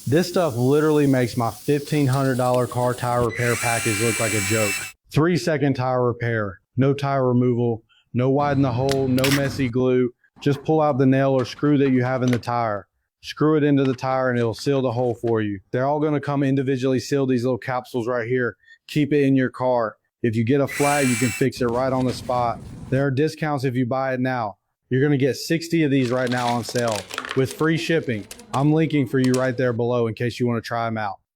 This stuff literally makes my $1,500 car tire repair package look like a joke. 3-second tire repair, no tire removal, no widen the hole, no messy glue. Just pull out the nail or screw that you have in the tire. Screw it into the tire and it'll seal the hole for you. They're all gonna come individually sealed, these little capsules right here. Keep it in your car. If you get a flat, you can fix it right on the spot. There are discounts if you buy it now. You're gonna get 60 of these right now on sale with free shipping. I'm linking for you right there below in case you wanna try them out.